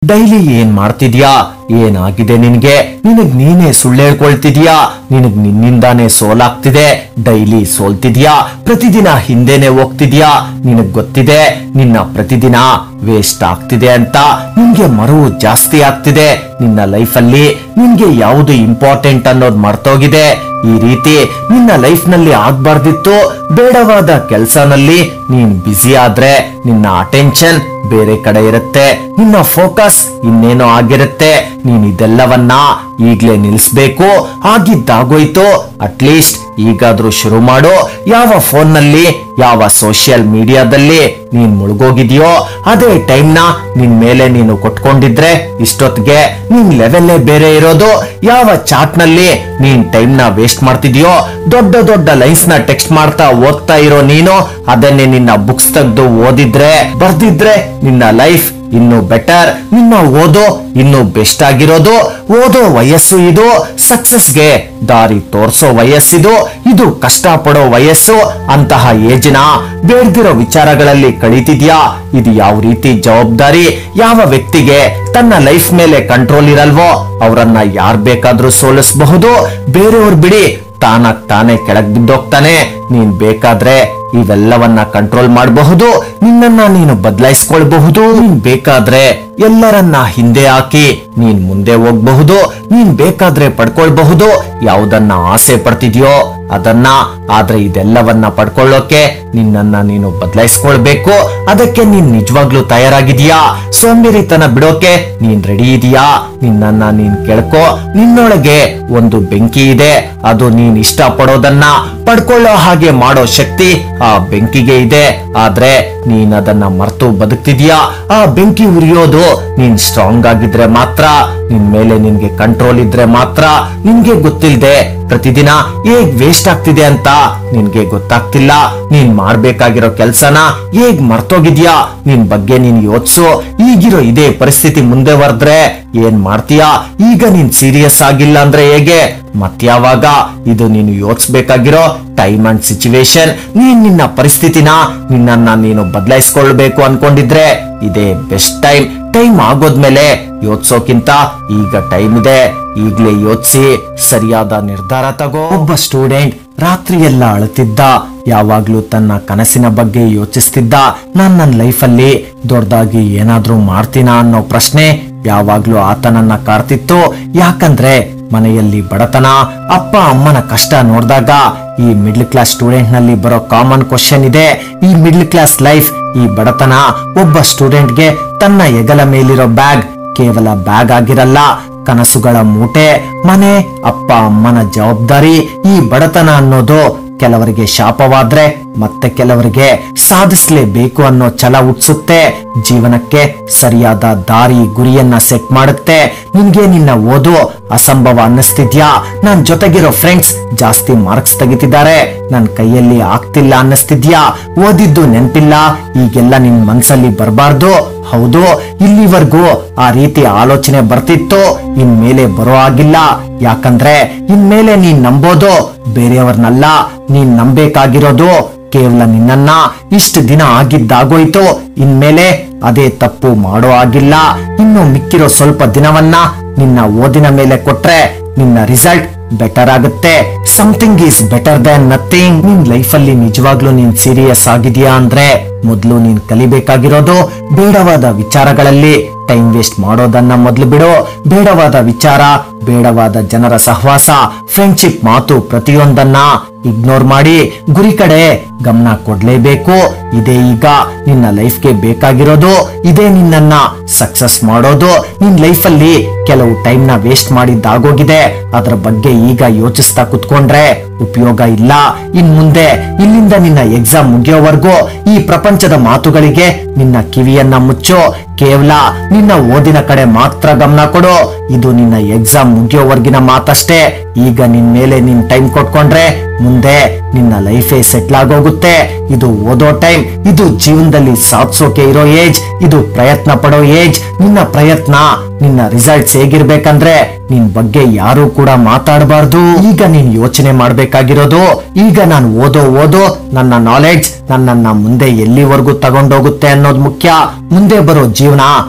Daily ಏನ್ ಮಾಡ್ತಿದ್ಯಾ? ಏನಾಗಿದೆ ನಿನ್ಗೆ? ನಿನಗ್ ನೀನೇ ಸುಳ್ಳು ಹೇಳ್ಕೊಳ್ತಿದ್ಯಾ? ನಿನಗ್ ನಿನ್ನಿಂದಾನೇ ಸೋಲಾಗ್ತಿದೆ. ಡೈಲಿ ಸೋಲ್ತಿದ್ಯಾ, ಪ್ರತಿದಿನ ಹಿಂದೆನೆ ಹೋಗ್ತಿದ್ಯಾ. ನಿನಗ್ ಗೊತ್ತಿದೆ ನಿನ್ನ ಪ್ರತಿದಿನ ವೇಸ್ಟ್ ಆಗ್ತಿದೆ ಅಂತ. ನಿನ್ಗೆ ಮರುವು ಜಾಸ್ತಿ ಆಗ್ತಿದೆ. ನಿನ್ನ ಲೈಫ್ ಅಲ್ಲಿ ನಿನ್ಗೆ ಯಾವುದು ಇಂಪಾರ್ಟೆಂಟ್ ಅನ್ನೋದು ಮರ್ತೋಗಿದೆ. ಈ ರೀತಿ ನಿನ್ನ ಲೈಫ್ ನಲ್ಲಿ ಆಗ್ಬಾರ್ದಿತ್ತು. ಬೇಡವಾದ ಕೆಲ್ಸನಲ್ಲಿ ನೀನ್ ಬ್ಯುಸಿ ಆದ್ರೆ ನಿನ್ನ ಅಟೆನ್ಷನ್ ಬೇರೆ ಕಡೆ ಇರುತ್ತೆ, ನಿನ್ನ ಫೋಕಸ್ ಇನ್ನೇನೋ ಆಗಿರುತ್ತೆ. ನೀನ್ ಇದೆಲ್ಲವನ್ನ ಈಗ್ಲೇ ನಿಲ್ಸ್ಬೇಕು. ಆಗಿದ್ದಾಗೋಯ್ತು, ಅಟ್ಲೀಸ್ಟ್ ಈಗಾದ್ರೂ ಶುರು ಮಾಡು. ಯಾವ ಫೋನ್ ನಲ್ಲಿ, ಯಾವ ಸೋಷಿಯಲ್ ಮೀಡಿಯಾದಲ್ಲಿ ನೀನ್ ಮುಳುಗೋಗಿದ್ಯೋ ಅದೇ ಟೈಮ್ ನ ನಿನ್ ಮೇಲೆ ನೀನು ಕೊಟ್ಕೊಂಡಿದ್ರೆ ಇಷ್ಟೊತ್ತಿಗೆ ನಿನ್ ಲೆವೆಲ್ಲೇ ಬೇರೆ ಇರೋದು. ಯಾವ ಚಾಟ್ ನಲ್ಲಿ ನೀನ್ ಟೈಮ್ ನ ವೇಸ್ಟ್ ಮಾಡ್ತಿದ್ಯೋ, ದೊಡ್ಡ ದೊಡ್ಡ ಲೈನ್ಸ್ ನ ಟೆಕ್ಸ್ಟ್ ಮಾಡ್ತಾ ಓದ್ತಾ ಇರೋ ನೀನು ಅದನ್ನೇ ನಿನ್ನ ಬುಕ್ಸ್ ತೆಗೆದು ಓದಿದ್ರೆ ಬರ್ದಿದ್ರೆ ನಿನ್ನ ಲೈಫ್ ಇನ್ನು ಬೆಟರ್. ನಿನ್ನ ಓದೋ ಇನ್ನು ಬೆಸ್ಟ್ ಆಗಿರೋದು. ಓದೋ ವಯಸ್ಸು ಇದು, ಸಕ್ಸಸ್ಗೆ ದಾರಿ ತೋರ್ಸೋ ವಯಸ್ಸಿದು. ಇದು ಕಷ್ಟ ಪಡೋ ವಯಸ್ಸು. ಅಂತಹ ಏಜಿನ ಬೇಡ್ದಿರೋ ವಿಚಾರಗಳಲ್ಲಿ ಕಳೀತಿದ್ಯಾ? ಇದು ಯಾವ ರೀತಿ ಜವಾಬ್ದಾರಿ? ಯಾವ ವ್ಯಕ್ತಿಗೆ ತನ್ನ ಲೈಫ್ ಮೇಲೆ ಕಂಟ್ರೋಲ್ ಇರಲ್ವೋ ಅವರನ್ನ ಯಾರ್ ಬೇಕಾದ್ರೂ ಸೋಲಿಸಬಹುದು. ಬೇರೆಯವ್ರು ಬಿಡಿ, ತಾನೇ ಕೆಳಗ್ ಬಿದ್ದೋಗ್ತಾನೆ. ನೀನ್ ಬೇಕಾದ್ರೆ ಇವೆಲ್ಲವನ್ನ ಕಂಟ್ರೋಲ್ ಮಾಡಬಹುದು. ನಿನ್ನನ್ನ ನೀನು ಬದಲಾಯಿಸ್ಕೊಳ್ಬಹುದು. ನೀನ್ ಬೇಕಾದ್ರೆ ಎಲ್ಲರನ್ನ ಹಿಂದೆ ಹಾಕಿ ನೀನ್ ಮುಂದೆ ಹೋಗ್ಬಹುದು. ನೀನ್ ಬೇಕಾದ್ರೆ ಪಡ್ಕೊಳ್ಬಹುದು ಯಾವುದನ್ನ ಆಸೆ ಪಡ್ತಿದ್ಯೋ ಅದನ್ನ. ಆದ್ರೆ ಇದೆಲ್ಲವನ್ನ ಪಡ್ಕೊಳ್ಳೋಕೆ ನಿನ್ನನ್ನ ನೀನು ಬದಲಾಯಿಸ್ಕೊಳ್ಬೇಕು. ಅದಕ್ಕೆ ನೀನ್ ನಿಜವಾಗ್ಲೂ ತಯಾರಾಗಿದ್ಯಾ? ಸೋಂಬೇರಿತನ ಬಿಡೋಕೆ ನೀನ್ ರೆಡಿ ಇದೀಯಾ? ನಿನ್ನನ್ನ ನೀನ್ ಕೇಳ್ಕೋ. ನಿನ್ನೊಳಗೆ ಒಂದು ಬೆಂಕಿ ಇದೆ. ಅದು ನೀನ್ ಇಷ್ಟ ಪಡೋದನ್ನ ಪಡ್ಕೊಳ್ಳೋ ಹಾಗೆ ಮಾಡೋ ಶಕ್ತಿ ಆ ಬೆಂಕಿಗೆ ಇದೆ. ಆದ್ರೆ ನೀನ್ ಅದನ್ನ ಮರ್ತು ಬದುಕ್ತಿದ್ಯಾ. ಆ ಬೆಂಕಿ ಉರಿಯೋದು ನೀನ್ ಸ್ಟ್ರಾಂಗ್ ಆಗಿದ್ರೆ ಮಾತ್ರ, ನಿನ್ ಮೇಲೆ ನಿನ್ಗೆ ಕಂಟ್ರೋಲ್ ಇದ್ರೆ ಮಾತ್ರ. ನಿನ್ಗೆ ಗೊತ್ತಿಲ್ದೆ ಪ್ರತಿದಿನ ಹೇಗ್ ವೇಸ್ಟ್ ಆಗ್ತಿದೆ ಅಂತ ನಿನ್ಗೆ ಗೊತ್ತಾಗ್ತಿಲ್ಲ. ನೀನ್ ಮಾಡ್ಬೇಕಾಗಿರೋ ಕೆಲ್ಸನ ಹೇಗ್ ಮರ್ತೋಗಿದ್ಯಾ? ನಿನ್ ಬಗ್ಗೆ ನೀನ್ ಯೋಚ್ಸು. ಈಗಿರೋ ಇದೇ ಪರಿಸ್ಥಿತಿ ಮುಂದೆ ಬರ್ದ್ರೆ ಏನ್ ಮಾಡ್ತೀಯಾ? ಈಗ ನೀನ್ ಸೀರಿಯಸ್ ಆಗಿಲ್ಲ ಅಂದ್ರೆ ಹೇಗೆ? ಮತ್ಯಾವಾಗ? ಇದು ನೀನು ಯೋಚಿಸ್ಬೇಕಾಗಿರೋ ಟೈಮ್ ಅಂಡ್ ಸಿಚುವೇಶನ್. ನೀನ್ ನಿನ್ನ ಪರಿಸ್ಥಿತಿನ ನಿನ್ನನ್ನ ನೀನು ಬದಲಾಯಿಸ್ಕೊಳ್ಬೇಕು ಅನ್ಕೊಂಡಿದ್ರೆ ಇದೇ ಬೆಸ್ಟ್ ಟೈಮ್. ಟೈಮ್ ಆಗೋದ್ಮೇಲೆ ಯೋಚಿಸೋಕ್ಕಿಂತ ಈಗ ಟೈಮ್ ಇದೆ. ಈಗ್ಲೇ ಯೋಚಿಸಿ ಸರಿಯಾದ ನಿರ್ಧಾರ ತಗೋ. ಒಬ್ಬ ಸ್ಟೂಡೆಂಟ್ ರಾತ್ರಿ ಎಲ್ಲ ಅಳುತ್ತಿದ್ದ. ಯಾವಾಗ್ಲೂ ತನ್ನ ಕನಸಿನ ಬಗ್ಗೆ ಯೋಚಿಸ್ತಿದ್ದ. ನಾನ್ ನನ್ನ ಲೈಫಲ್ಲಿ ದೊಡ್ಡದಾಗಿ ಏನಾದ್ರೂ ಮಾಡ್ತೀನಾ ಅನ್ನೋ ಪ್ರಶ್ನೆ ಯಾವಾಗ್ಲೂ ಆತನನ್ನ ಕಾಡ್ತಿತ್ತು. ಯಾಕಂದ್ರೆ ಮನೆಯಲ್ಲಿ ಬಡತನ, ಅಪ್ಪ ಅಮ್ಮನ ಕಷ್ಟ ನೋಡಿದಾಗ ಈ ಮಿಡ್ಲ್ ಕ್ಲಾಸ್ ಸ್ಟೂಡೆಂಟ್ ನಲ್ಲಿ ಬರೋ ಕಾಮನ್ ಕ್ವಶನ್ ಇದೆ. ಈ ಮಿಡ್ಲ್ ಕ್ಲಾಸ್ ಲೈಫ್, ಈ ಬಡತನ ಒಬ್ಬ ಸ್ಟೂಡೆಂಟ್ಗೆ ತನ್ನ ಹೆಗಲ ಮೇಲಿರೋ ಬ್ಯಾಗ್ ಕೇವಲ ಬ್ಯಾಗ್ ಆಗಿರಲ್ಲ, ಕನಸುಗಳ ಮೂಟೆ, ಮನೆ, ಅಪ್ಪ ಅಮ್ಮನ ಜವಾಬ್ದಾರಿ. ಈ ಬಡತನ ಅನ್ನೋದು ಕೆಲವರಿಗೆ ಶಾಪವಾದ್ರೆ ಮತ್ತೆ ಕೆಲವರಿಗೆ ಸಾಧಿಸಲೇಬೇಕು ಅನ್ನೋ ಛಲ ಹುಟ್ಟಿಸುತ್ತೆ. ಜೀವನಕ್ಕೆ ಸರಿಯಾದ ದಾರಿ ಗುರಿಯನ್ನ ಸೆಟ್ ಮಾಡುತ್ತೆ. ನಿನ್ಗೆ ನಿನ್ನ ಓದು ಅಸಂಭವ ಅನ್ನಿಸ್ತಿದ್ಯಾ? ನನ್ ಜೊತೆಗಿರೋ ಫ್ರೆಂಡ್ಸ್ ಜಾಸ್ತಿ ಮಾರ್ಕ್ಸ್ ತೆಗಿತಿದ್ದಾರೆ, ನನ್ ಕೈಯಲ್ಲಿ ಆಗ್ತಿಲ್ಲ ಅನ್ನಿಸ್ತಿದ್ಯಾ? ಓದಿದ್ದು ನೆನ್ಪಿಲ್ಲ, ಈಗೆಲ್ಲ ನಿನ್ ಮನ್ಸಲ್ಲಿ ಬರಬಾರ್ದು. ಹೌದು, ಇಲ್ಲಿವರೆಗೂ ಆ ರೀತಿ ಆಲೋಚನೆ ಬರ್ತಿತ್ತು, ಇನ್ಮೇಲೆ ಬರೋ ಆಗಿಲ್ಲ. ಯಾಕಂದ್ರೆ ಇನ್ಮೇಲೆ ನೀನ್ ನಂಬೋದು ಬೇರೆಯವ್ರನ್ನಲ್ಲ, ನೀನ್ ನಂಬೇಕಾಗಿರೋದು ಕೇವಲ ನಿನ್ನನ್ನ. ಇಷ್ಟು ದಿನ ಆಗಿದ್ದಾಗೋಯ್ತು, ಇನ್ಮೇಲೆ ಅದೇ ತಪ್ಪು ಮಾಡೋ ಆಗಿಲ್ಲ. ಇನ್ನು ಮಿಕ್ಕಿರೋ ಸ್ವಲ್ಪ ದಿನವನ್ನ ನಿನ್ನ ಓದಿನ ಮೇಲೆ ಕೊಟ್ರೆ ನಿನ್ನ ರಿಸಲ್ಟ್ ಬೆಟರ್ ಆಗುತ್ತೆ. Something is better than nothing. ನಿನ್ ಲೈಫ್ ಅಲ್ಲಿ ನಿಜವಾಗ್ಲೂ ನೀನ್ ಸೀರಿಯಸ್ ಆಗಿದ್ಯಾ ಅಂದ್ರೆ ಮೊದ್ಲು ನೀನ್ ಕಲಿಬೇಕಾಗಿರೋದು ಬೇಡವಾದ ವಿಚಾರಗಳಲ್ಲಿ ಟೈಮ್ ವೇಸ್ಟ್ ಮಾಡೋದನ್ನ ಮೊದ್ಲು ಬಿಡು. ಬೇಡವಾದ ವಿಚಾರ, ಬೇಡವಾದ ಜನರ ಸಹವಾಸ, ಫ್ರೆಂಡ್ಶಿಪ್ ಮಾತು ಪ್ರತಿಯೊಂದನ್ನ ಇಗ್ನೋರ್ ಮಾಡಿ ಗುರಿ ಕಡೆ ಗಮನ ಕೊಡ್ಲೇಬೇಕು. ಇದೇ ಈಗ ನಿನ್ನ ಲೈಫ್ಗೆ ಬೇಕಾಗಿರೋದು. ಇದೇ ನಿನ್ನನ್ನ ಸಕ್ಸಸ್ ಮಾಡೋದು. ನಿನ್ ಲೈಫ್ ಅಲ್ಲಿ ಕೆಲವು ಟೈಮ್ ನ ವೇಸ್ಟ್ ಮಾಡಿದ್ದಾಗೋಗಿದೆ. ಅದರ ಬಗ್ಗೆ ಈಗ ಯೋಚಿಸ್ತಾ ಕುತ್ಕೊಂಡ್ರೆ ಉಪಯೋಗ ಇಲ್ಲ. ಇನ್ ಮುಂದೆ ಇಲ್ಲಿಂದ ನಿನ್ನ ಎಕ್ಸಾಮ್ ಮುಗಿಯೋವರೆಗೂ ಈ ಪ್ರಪಂಚದ ಮಾತುಗಳಿಗೆ ನಿನ್ನ ಕಿವಿಯನ್ನ ಮುಚ್ಚು. ಕೇವಲ ನಿನ್ನ ಓದಿನ ಕಡೆ ಮಾತ್ರ ಗಮನ ಕೊಡು. ಇದು ನಿನ್ನ ಎಕ್ಸಾಮ್ ಮುಗಿಯೋವರೆಗಿನ ಮಾತಷ್ಟೇ. ಈಗ ನಿನ್ ಮೇಲೆ ನಿನ್ ಟೈಮ್ ಕೊಟ್ಕೊಂಡ್ರೆ ಮುಂದೆ ನಿನ್ನ ಲೈಫೇ ಸೆಟ್ಲ್ ಆಗೋಗುತ್ತೆ. ಇದು ಓದೋ ಟೈಮ್, ಇದು ಜೀವನದಲ್ಲಿ ಸಾಧಿಸೋಕೆ ಇರೋ ಏಜ್, ಇದು ಪ್ರಯತ್ನ ಪಡೋ ಏಜ್. ನಿನ್ನ ಪ್ರಯತ್ನ, ನಿನ್ನ ರಿಸಲ್ಟ್ಸ್ ಹೇಗಿರ್ಬೇಕಂದ್ರೆ ನಿನ್ ಬಗ್ಗೆ ಯಾರು ಕೂಡ ಮಾತಾಡಬಾರ್ದು. ಈಗ ನೀನ್ ಯೋಚನೆ ಮಾಡ್ಬೇಕಾಗಿರೋದು, ಈಗ ನಾನು ಓದೋ ನನ್ನ ನಾಲೆಡ್ಜ್ ನನ್ನನ್ನ ಮುಂದೆ ಎಲ್ಲಿವರೆಗೂ ತಗೊಂಡೋಗುತ್ತೆ ಅನ್ನೋದು ಮುಖ್ಯ. ಮುಂದೆ ಬರೋ ಜೀವನ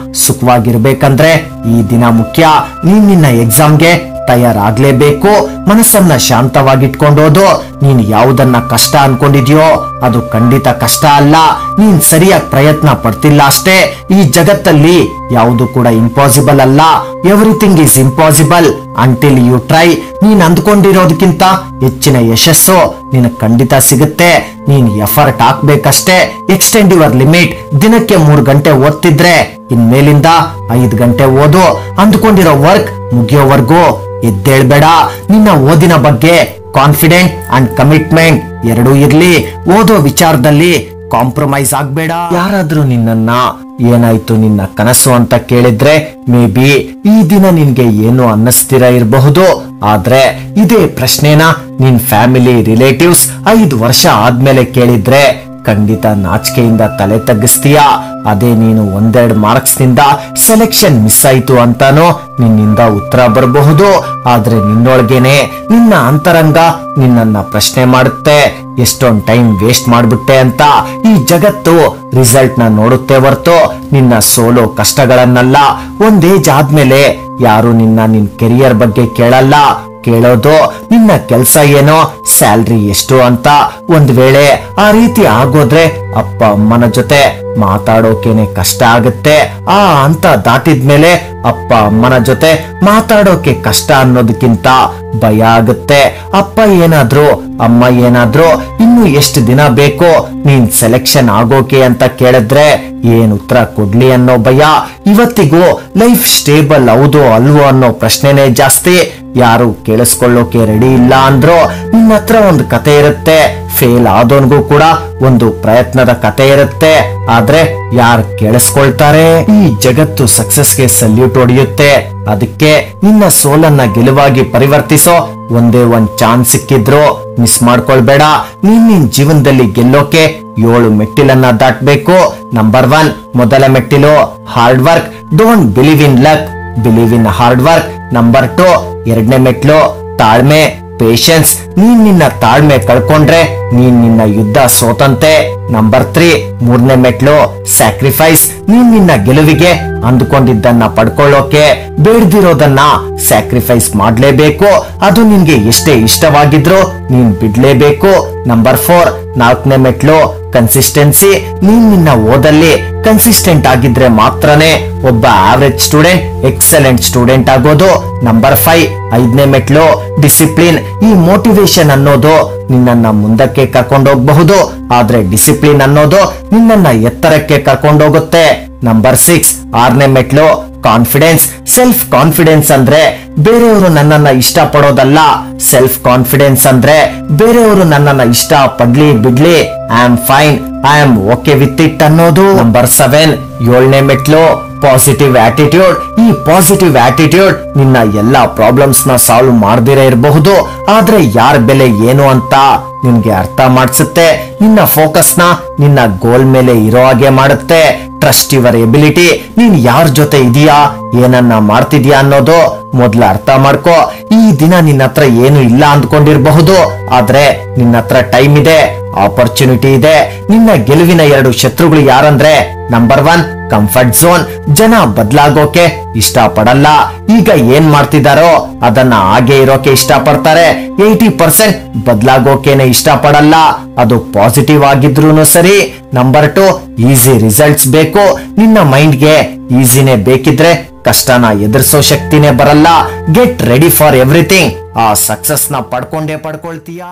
ಸುಖವಾಗಿರ್ಬೇಕಂದ್ರೆ ಈ ದಿನ ಮುಖ್ಯ. ನೀನ್ ನಿನ್ನ ಎಕ್ಸಾಮ್ಗೆ ತಯಾರಾಗ್ಲೇಬೇಕು. ಮನಸ್ಸನ್ನ ಶಾಂತವಾಗಿಟ್ಕೊಂಡೋದು. ನೀನ್ ಯಾವುದನ್ನ ಕಷ್ಟ ಅನ್ಕೊಂಡಿದ್ಯೋ ಅದು ಖಂಡಿತ ಕಷ್ಟ ಅಲ್ಲ. ನೀನ್ ಸರಿಯಾಗಿ ಪ್ರಯತ್ನ ಪಡ್ತಿಲ್ಲ ಅಷ್ಟೇ. ಈ ಜಗತ್ತಲ್ಲಿ ಯಾವುದು ಕೂಡ ಇಂಪಾಸಿಬಲ್ ಅಲ್ಲ. Everything is impossible until you try. ನೀನ್ ಅಂದ್ಕೊಂಡಿರೋದಕ್ಕಿಂತ ಹೆಚ್ಚಿನ ಯಶಸ್ಸು ನಿನಗೆ ಖಂಡಿತ ಸಿಗುತ್ತೆ. ನೀನ್ ಎಫರ್ಟ್ ಹಾಕ್ಬೇಕಷ್ಟೇ. Extend your limit. ದಿನಕ್ಕೆ 3 ಗಂಟೆ ಓದ್ತಿದ್ರೆ ಇನ್ಮೇಲಿಂದ 5 ಗಂಟೆ ಓದು. ಅಂದ್ಕೊಂಡಿರೋ ವರ್ಕ್ ಮುಗಿಯೋವರೆಗೂ ಎದ್ದೇಳ್ಬೇಡ. ನಿನ್ನ ಓದಿನ ಬಗ್ಗೆ ಕಾನ್ಫಿಡೆಂಟ್ ಅಂಡ್ ಕಮಿಟ್ಮೆಂಟ್ ಎರಡೂ ಇರ್ಲಿ. ಓದೋ ವಿಚಾರದಲ್ಲಿ ಕಾಂಪ್ರಮೈಸ್ ಆಗ್ಬೇಡ. ಯಾರಾದ್ರೂ ನಿನ್ನನ್ನ ಏನಾಯ್ತು ನಿನ್ನ ಕನಸು ಅಂತ ಕೇಳಿದ್ರೆ ಮೇ ಬಿ ಈ ದಿನ ನಿನ್ಗೆ ಏನು ಅನ್ನಿಸ್ತಿರ ಇರಬಹುದು. ಆದ್ರೆ ಇದೇ ಪ್ರಶ್ನೆನ ನಿನ್ ಫ್ಯಾಮಿಲಿ ರಿಲೇಟಿವ್ಸ್ 5 ವರ್ಷ ಆದ್ಮೇಲೆ ಕೇಳಿದ್ರೆ ಖಂಡಿತ ನಾಚಿಕೆಯಿಂದ ತಲೆ ತಗ್ಗಿಸ್ತೀಯ. ಅದೇ ನೀನು 1-2 ಮಾರ್ಕ್ಸ್ ನಿಂದ ಸೆಲೆಕ್ಷನ್ ಮಿಸ್ ಆಯ್ತು ಅಂತಾನೋ ನಿನ್ನಿಂದ ಉತ್ತರ ಬರಬಹುದು. ಆದ್ರೆ ನಿನ್ನೊಳಗೇನೆ ನಿನ್ನ ಅಂತರಂಗ ನಿನ್ನನ್ನ ಪ್ರಶ್ನೆ ಮಾಡುತ್ತೆ, ಎಷ್ಟೊಂದ್ ಟೈಮ್ ವೇಸ್ಟ್ ಮಾಡ್ಬಿಟ್ಟೆ ಅಂತ. ಈ ಜಗತ್ತು ರಿಸಲ್ಟ್ ನ ನೋಡುತ್ತೆ ಹೊರತು ನಿನ್ನ ಸೋಲೋ ಕಷ್ಟಗಳನ್ನಲ್ಲ. ಒಂದ್ ಏಜ್ ಆದ್ಮೇಲೆ ಯಾರು ನಿನ್ ಕೆರಿಯರ್ ಬಗ್ಗೆ ಕೇಳಲ್ಲ. ಕೇಳೋದು ನಿನ್ನ ಕೆಲ್ಸ ಏನೋ, ಸ್ಯಾಲ್ರಿ ಎಷ್ಟು ಅಂತ. ಒಂದ್ ವೇಳೆ ಆ ರೀತಿ ಆಗೋದ್ರೆ ಅಪ್ಪ ಅಮ್ಮನ ಜೊತೆ ಮಾತಾಡೋಕೆನೆ ಕಷ್ಟ ಆಗುತ್ತೆ. ಆ ಅಂತ ದಾಟಿದ್ಮೇಲೆ ಅಪ್ಪ ಅಮ್ಮನ ಜೊತೆ ಮಾತಾಡೋಕೆ ಕಷ್ಟ ಅನ್ನೋದಕ್ಕಿಂತ ಭಯ ಆಗುತ್ತೆ. ಅಪ್ಪ ಏನಾದ್ರು ಅಮ್ಮ ಏನಾದ್ರು ಇನ್ನು ಎಷ್ಟು ದಿನ ಬೇಕು ನೀನ್ ಸೆಲೆಕ್ಷನ್ ಆಗೋಕೆ ಅಂತ ಕೇಳಿದ್ರೆ ಏನ್ ಉತ್ತರ ಕೊಡ್ಲಿ ಅನ್ನೋ ಭಯ. ಇವತ್ತಿಗೂ ಲೈಫ್ ಸ್ಟೇಬಲ್ ಹೌದು ಅಲ್ವೋ ಅನ್ನೋ ಪ್ರಶ್ನೆನೇ ಜಾಸ್ತಿ. ಯಾರು ಕೇಳಿಸ್ಕೊಳ್ಳೋಕೆ ರೆಡಿ ಇಲ್ಲ ಅಂದ್ರೋ ನಿನ್ನ ಹತ್ರ ಒಂದು ಕತೆ ಇರುತ್ತೆ. ಫೇಲ್ ಆದೋನ್ಗೂ ಕೂಡ ಒಂದು ಪ್ರಯತ್ನದ ಕತೆ ಇರುತ್ತೆ. ಆದ್ರೆ ಯಾರು ಕೇಳಿಸ್ಕೊಳ್ತಾರೆ? ಈ ಜಗತ್ತು ಸಕ್ಸಸ್ಗೆ ಸಲ್ಯೂಟ್ ಹೊಡೆಯುತ್ತೆ. ಅದಕ್ಕೆ ನಿನ್ನ ಸೋಲನ್ನ ಗೆಲುವಾಗಿ ಪರಿವರ್ತಿಸೋ ಒಂದೇ ಒಂದ್ ಚಾನ್ಸ್ ಸಿಕ್ಕಿದ್ರು ಮಿಸ್ ಮಾಡ್ಕೊಳ್ಬೇಡ. ನಿನ್ ಜೀವನದಲ್ಲಿ ಗೆಲ್ಲೋಕೆ 7 ಮೆಟ್ಟಿಲನ್ನ ದಾಟ್ಬೇಕು. ನಂಬರ್ 1 ಮೊದಲ ಮೆಟ್ಟಿಲು hard work. Don't believe in luck, believe in hard work. Number 2 ಎರಡನೇ ಮೆಟ್ಲು ತಾಳ್ಮೆ, ಪೇಷನ್ಸ್. ನೀನ್ ನಿನ್ನ ತಾಳ್ಮೆ ಕಳ್ಕೊಂಡ್ರೆ ನೀನ್ ನಿನ್ನ ಯುದ್ಧ ಸೋತಂತೆ. ನಂಬರ್ 3 ಮೂರನೇ ಮೆಟ್ಲು ಸ್ಯಾಕ್ರಿಫೈಸ್. ನೀನ್ ನಿನ್ನ ಗೆಲುವಿಗೆ ಅಂದುಕೊಂಡಿದ್ದನ್ನ ಪಡ್ಕೊಳ್ಳೋಕೆ ಬೇಡ್ದಿರೋದನ್ನ ಸ್ಯಾಕ್ರಿಫೈಸ್ ಮಾಡ್ಲೇಬೇಕು. ಅದು ನಿನ್ಗೆ ಎಷ್ಟೇ ಇಷ್ಟವಾಗಿದ್ರು ನೀನ್ ಬಿಡ್ಲೇಬೇಕು. ನಂಬರ್ 4 ನಾಲ್ಕನೇ ಮೆಟ್ಲು ಕನ್ಸಿಸ್ಟೆನ್ಸಿ. ನೀನ್ ನಿನ್ನ ಓದಲ್ಲಿ ಕನ್ಸಿಸ್ಟೆಂಟ್ ಆಗಿದ್ರೆ ಮಾತ್ರನೇ ಒಬ್ಬ ಆವರೇಜ್ ಸ್ಟೂಡೆಂಟ್ ಎಕ್ಸಲೆಂಟ್ ಸ್ಟೂಡೆಂಟ್ ಆಗೋದು. ನಂಬರ್ 5 ಐದನೇ ಮೆಟ್ಲು ಡಿಸಿಪ್ಲಿನ್. ಈ ಮೋಟಿವೇಶನ್ ಅನ್ನೋದು ನಿನ್ನನ್ನ ಮುಂದಕ್ಕೆ ಕರ್ಕೊಂಡೋಗಬಹುದು, ಆದ್ರೆ ಡಿಸಿಪ್ಲಿನ್ ಅನ್ನೋದು ನಿನ್ನನ್ನ ಎತ್ತರಕ್ಕೆ ಕರ್ಕೊಂಡೋಗುತ್ತೆ. ನಂಬರ್ 6 ಆರನೇ ಮೆಟ್ಲು ಕಾನ್ಫಿಡೆನ್ಸ್. ಸೆಲ್ಫ್ ಕಾನ್ಫಿಡೆನ್ಸ್ ಅಂದ್ರೆ ಬೇರೆಯವರು ನನ್ನನ್ನ ಇಷ್ಟ ಪಡೋದಲ್ಲ. ಸೆಲ್ಫ್ ಕಾನ್ಫಿಡೆನ್ಸ್ ಅಂದ್ರೆ ಬೇರೆಯವರು ನನ್ನನ್ನ ಇಷ್ಟ ಪಡ್ಲಿ ಬಿಡ್ಲಿ, I am fine, I am okay with it ಅನ್ನೋದು. ನಂಬರ್ 7 ಏಳನೇ ಮೆಟ್ಲು ಪಾಸಿಟಿವ್ ಆಟಿಟ್ಯೂಡ್. ಈ ಪಾಸಿಟಿವ್ ಆಟಿಟ್ಯೂಡ್ ನಿನ್ನ ಎಲ್ಲಾ ಪ್ರಾಬ್ಲಮ್ಸ್ ನ ಸಾಲ್ವ್ ಮಾಡದಿರೇ ಇರಬಹುದು, ಆದ್ರೆ ಯಾರ ಬೆಲೆ ಏನು ಅಂತ ನಿನ್ಗೆ ಅರ್ಥ ಮಾಡಿಸುತ್ತೆ. ನಿನ್ನ ಫೋಕಸ್ ನ ನಿನ್ನ ಗೋಲ್ ಮೇಲೆ ಇರೋ ಹಾಗೆ ಮಾಡುತ್ತೆ. Trust your ability. ನೀನ್ ಯಾರ ಜೊತೆ ಇದೀಯಾ, ಏನನ್ನ ಮಾಡ್ತಿದ್ಯಾ ಅನ್ನೋದು ಮೊದ್ಲು ಅರ್ಥ ಮಾಡ್ಕೋ. ಈ ದಿನ ನಿನ್ನ ಹತ್ರ ಏನು ಇಲ್ಲ ಅಂದ್ಕೊಂಡಿರಬಹುದು, ಆದ್ರೆ ನಿನ್ನ ಹತ್ರ ಟೈಮ್ ಇದೆ, ಆಪರ್ಚುನಿಟಿ ಇದೆ. ನಿನ್ನ ಗೆಲುವಿನ 2 ಶತ್ರುಗಳು ಯಾರಂದ್ರೆ ನಂಬರ್ 1 ಕಂಫರ್ಟ್ ಝೋನ್. ಜನ ಬದಲಾಗೋಕೆ ಇಷ್ಟ ಪಡಲ್ಲ. ಈಗ ಏನ್ ಮಾಡ್ತಿದಾರೋ ಅದನ್ನ ಹಾಗೆ ಇರೋಕೆ ಇಷ್ಟ ಪಡ್ತಾರೆ. 80% ಬದಲಾಗೋಕೆನೆ ಇಷ್ಟ ಪಡಲ್ಲ, ಅದು ಪಾಸಿಟಿವ್ ಆಗಿದ್ರೂನು ಸರಿ. ನಂಬರ್ 2 ಈಸಿ ರಿಸಲ್ಟ್ಸ್ ಬೇಕು. ನಿನ್ನ ಮೈಂಡ್ಗೆ ಈಸಿನೇ ಬೇಕಿದ್ರೆ ಕಷ್ಟನ ಎದುರಿಸೋ ಶಕ್ತಿನೇ ಬರಲ್ಲ. Get ready for everything. ಆ ಸಕ್ಸಸ್ ನ ಪಡ್ಕೊಂಡೇ ಪಡ್ಕೊಳ್ತೀಯಾ.